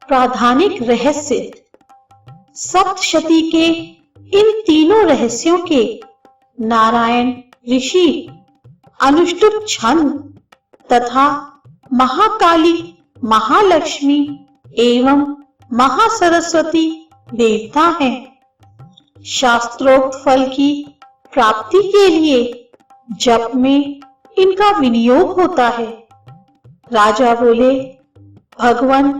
प्राधानिक रहस्य। सप्तशती के इन तीनों रहस्यों के नारायण ऋषि, अनुष्टुप छंद तथा महाकाली, महालक्ष्मी एवं महासरस्वती देवता हैं। शास्त्रोक्त फल की प्राप्ति के लिए जप में इनका विनियोग होता है। राजा बोले, भगवान,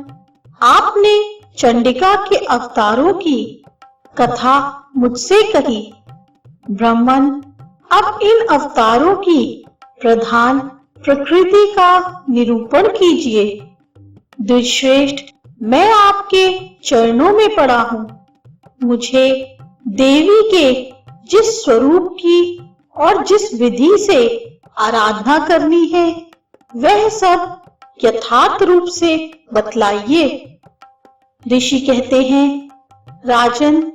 आपने चंडिका के अवतारों की कथा मुझसे कही। ब्राह्मण, अब इन अवतारों की प्रधान प्रकृति का निरूपण कीजिए। द्विजश्रेष्ठ, मैं आपके चरणों में पड़ा हूँ। मुझे देवी के जिस स्वरूप की और जिस विधि से आराधना करनी है, वह सब यथार्थ रूप से बतलाइए। ऋषि कहते हैं, राजन,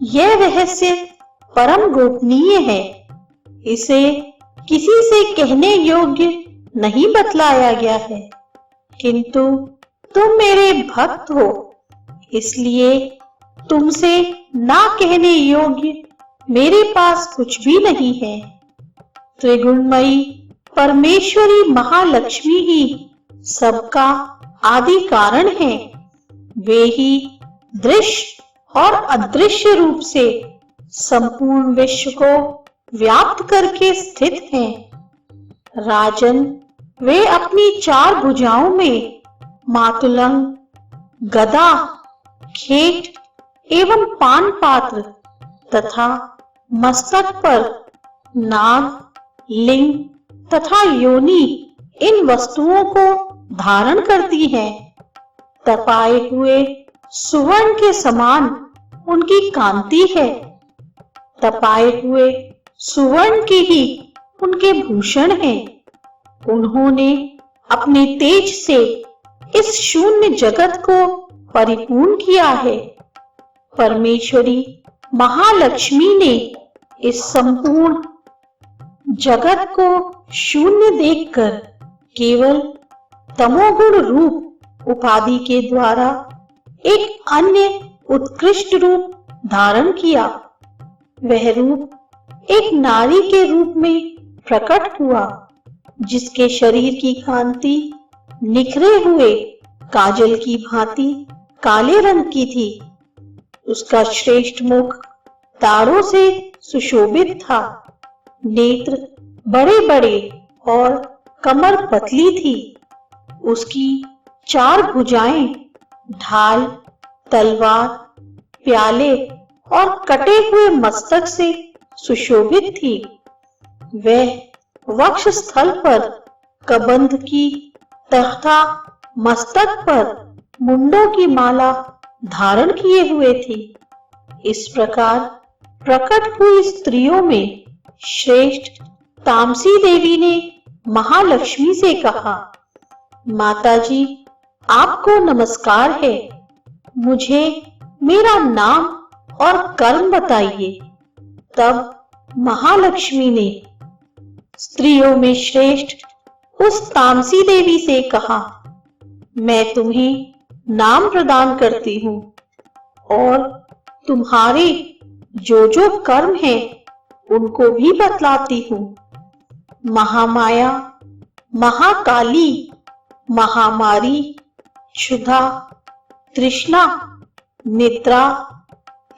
यह रहस्य परम गोपनीय है। इसे किसी से कहने योग्य नहीं बतलाया गया है, किंतु तुम मेरे भक्त हो, इसलिए तुमसे ना कहने योग्य मेरे पास कुछ भी नहीं है। त्रिगुणमयी परमेश्वरी महालक्ष्मी ही सबका आदि कारण है। वे ही दृश्य और अदृश्य रूप से संपूर्ण विश्व को व्याप्त करके स्थित हैं। राजन, वे अपनी 4 भुजाओं में मातुलंग, गदा, खेट एवं पान पात्र तथा मस्तक पर नाग, लिंग तथा योनि इन वस्तुओं को धारण करती हैं। तपाए हुए सुवर्ण के समान उनकी कांति है। तपाए हुए सुवर्ण के ही उनके भूषण हैं। उन्होंने अपने तेज से इस शून्य जगत को परिपूर्ण किया है। परमेश्वरी महालक्ष्मी ने इस संपूर्ण जगत को शून्य देखकर केवल तमोगुण रूप उपाधि के द्वारा एक अन्य उत्कृष्ट रूप धारण किया। वह रूप एक नारी के रूप में प्रकट हुआ, जिसके शरीर की कांति निखरे हुए काजल की भांति काले रंग की थी। उसका श्रेष्ठ मुख तारों से सुशोभित था। नेत्र बड़े बड़े और कमर पतली थी। उसकी 4 भुजाएं ढाल, तलवार, प्याले और कटे हुए मस्तक से सुशोभित थी। वह वक्ष स्थल पर कबंध की तथा मस्तक पर मुंडों की माला धारण किए हुए थी। इस प्रकार प्रकट हुई स्त्रियों में श्रेष्ठ तामसी देवी ने महालक्ष्मी से कहा, माताजी, आपको नमस्कार है। मुझे मेरा नाम और कर्म बताइए। तब महालक्ष्मी ने स्त्रियों में श्रेष्ठ उस तामसी देवी से कहा, मैं तुम्हें नाम प्रदान करती हूँ और तुम्हारे जो जो कर्म हैं उनको भी बतलाती हूँ। महामाया, महाकाली, महामारी, क्षुधा, तृष्णा, निद्रा,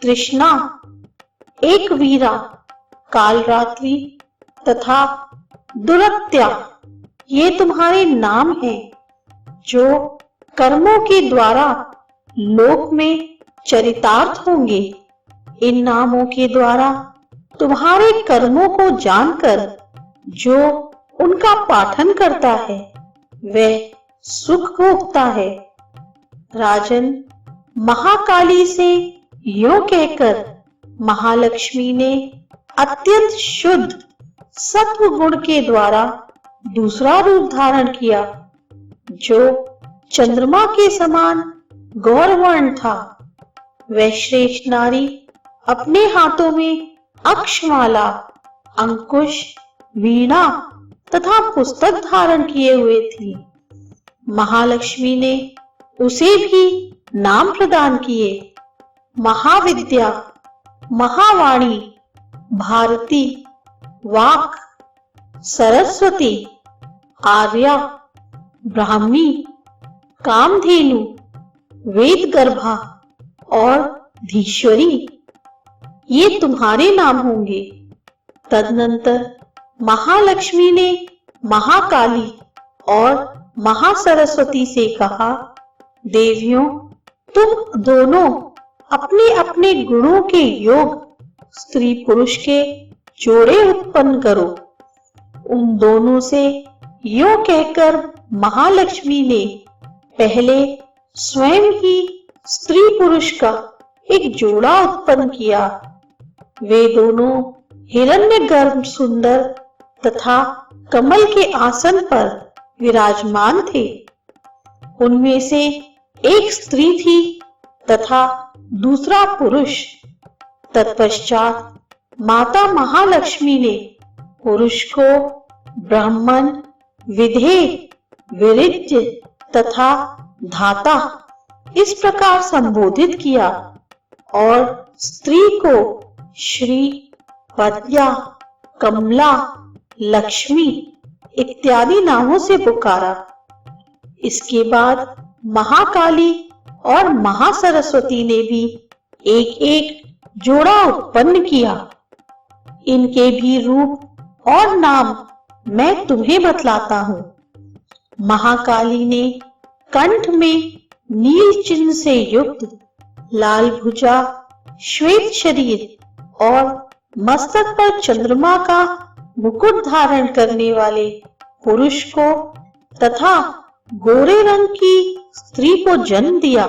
तृष्णा, एक वीरा, कालरात्रि तथा दुरत्या, ये तुम्हारे नाम हैं जो कर्मों के द्वारा लोक में चरितार्थ होंगे। इन नामों के द्वारा तुम्हारे कर्मों को जानकर जो उनका पाठन करता है वह सुख भोगता है। राजन, महाकाली से यूं कहकर महालक्ष्मी ने अत्यंत शुद्ध सत्व गुण के द्वारा दूसरा रूप धारण किया, जो चंद्रमा के समान गौरवर्ण था। वह श्रेष्ठ नारी अपने हाथों में अक्षमाला, अंकुश, वीणा तथा पुस्तक धारण किए हुए थी। महालक्ष्मी ने उसे भी नाम प्रदान किए। महाविद्या, महावाणी, भारती, वाक, सरस्वती, आर्या, ब्राह्मी, कामधेनु, वेद गर्भा और धीश्वरी, ये तुम्हारे नाम होंगे। तदनंतर महालक्ष्मी ने महाकाली और महासरस्वती से कहा, देवियों, तुम दोनों अपने अपने गुणों के योग स्त्री पुरुष के जोड़े उत्पन्न करो। उन दोनों से यो कहकर महालक्ष्मी ने पहले स्वयं ही स्त्री पुरुष का एक जोड़ा उत्पन्न किया। वे दोनों हिरण्यगर्भ सुंदर तथा कमल के आसन पर विराजमान थे। उनमें से एक स्त्री थी तथा दूसरा पुरुष। तत्पश्चात माता महालक्ष्मी ने पुरुष को ब्राह्मण, विधेय, विरिज्य तथा धाता इस प्रकार संबोधित किया और स्त्री को श्री, पद्या, कमला, लक्ष्मी इत्यादि नामों से पुकारा। इसके बाद महाकाली और महासरस्वती ने भी एक एक जोड़ा उत्पन्न किया। इनके भी रूप और नाम मैं तुम्हें बतलाता हूँ। महाकाली ने कंठ में नील चिन्ह से युक्त, लाल भुजा, श्वेत शरीर और मस्तक पर चंद्रमा का मुकुट धारण करने वाले पुरुष को तथा गोरे रंग की स्त्री को जन्म दिया।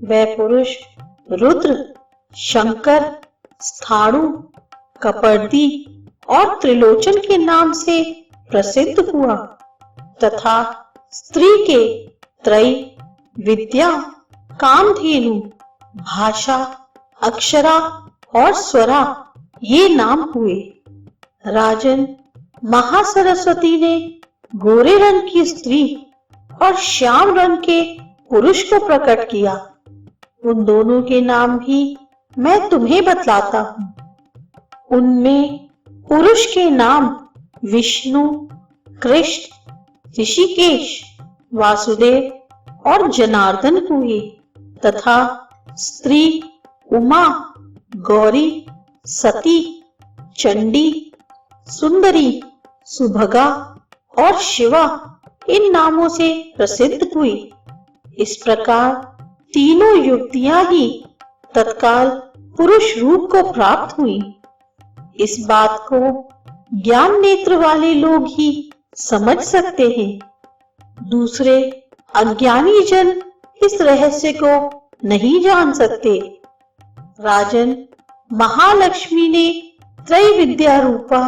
वह पुरुष रुद्र, शंकर, स्थाणु, कपर्दी और त्रिलोचन के नाम से प्रसिद्ध हुआ तथा स्त्री के त्रय, विद्या, कामधेनु, भाषा, अक्षरा और स्वरा ये नाम हुए। राजन, महासरस्वती ने गोरे रंग की स्त्री और श्याम रंग के पुरुष को प्रकट किया। उन दोनों के नाम भी मैं तुम्हें बतलाता हूँ। उनमें पुरुष के नाम विष्णु, कृष्ण, ऋषिकेश, वासुदेव और जनार्दन हुए तथा स्त्री उमा, गौरी, सती, चंडी, सुंदरी, सुभगा और शिवा इन नामों से प्रसिद्ध हुई। इस प्रकार तीनों युवतियां ही तत्काल पुरुष रूप को प्राप्त हुई। इस बात को ज्ञान नेत्र वाले लोग ही समझ सकते हैं। दूसरे अज्ञानी जन इस रहस्य को नहीं जान सकते। राजन, महालक्ष्मी ने त्रैविद्या रूपा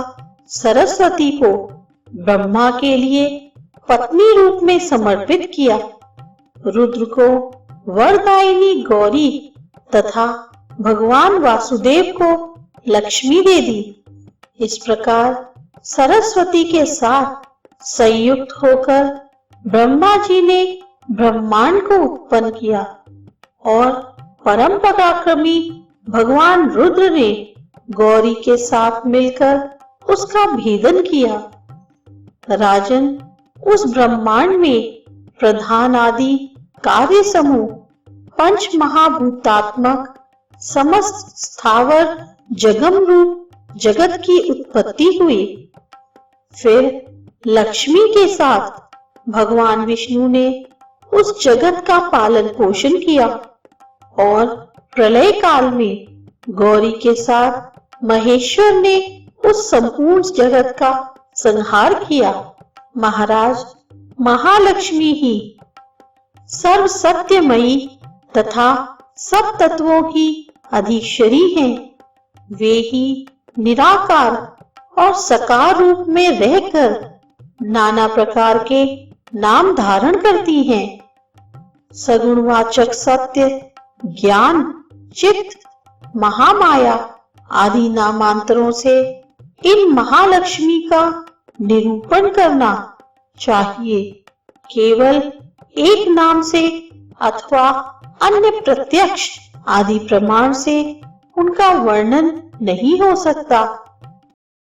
सरस्वती को ब्रह्मा के लिए पत्नी रूप में समर्पित किया। रुद्र को वरदायिनी गौरी तथा भगवान वासुदेव को लक्ष्मी दे दी। इस प्रकार सरस्वती के साथ संयुक्त होकर ब्रह्मा जी ने ब्रह्मांड को उत्पन्न किया और परम पराक्रमी भगवान रुद्र ने गौरी के साथ मिलकर उसका भेदन किया। राजन, उस ब्रह्मांड में प्रधान आदि कार्य समूह पंच महाभूतात्मक समस्त स्थावर जगम रूप जगत की उत्पत्ति हुई। फिर लक्ष्मी के साथ भगवान विष्णु ने उस जगत का पालन पोषण किया और प्रलय काल में गौरी के साथ महेश्वर ने उस संपूर्ण जगत का संहार किया। महाराज, महालक्ष्मी ही सर्व सत्यमयी तथा सब तत्वों की अधीश्वरी हैं। वे ही निराकार और सकार रूप में रहकर नाना प्रकार के नाम धारण करती हैं। सगुणवाचक सत्य, ज्ञान, चित्त, महामाया आदि नामांतरों से इन महालक्ष्मी का निरूपण करना चाहिए। केवल एक नाम से अथवा अन्य प्रत्यक्ष आदि प्रमाण से उनका वर्णन नहीं हो सकता।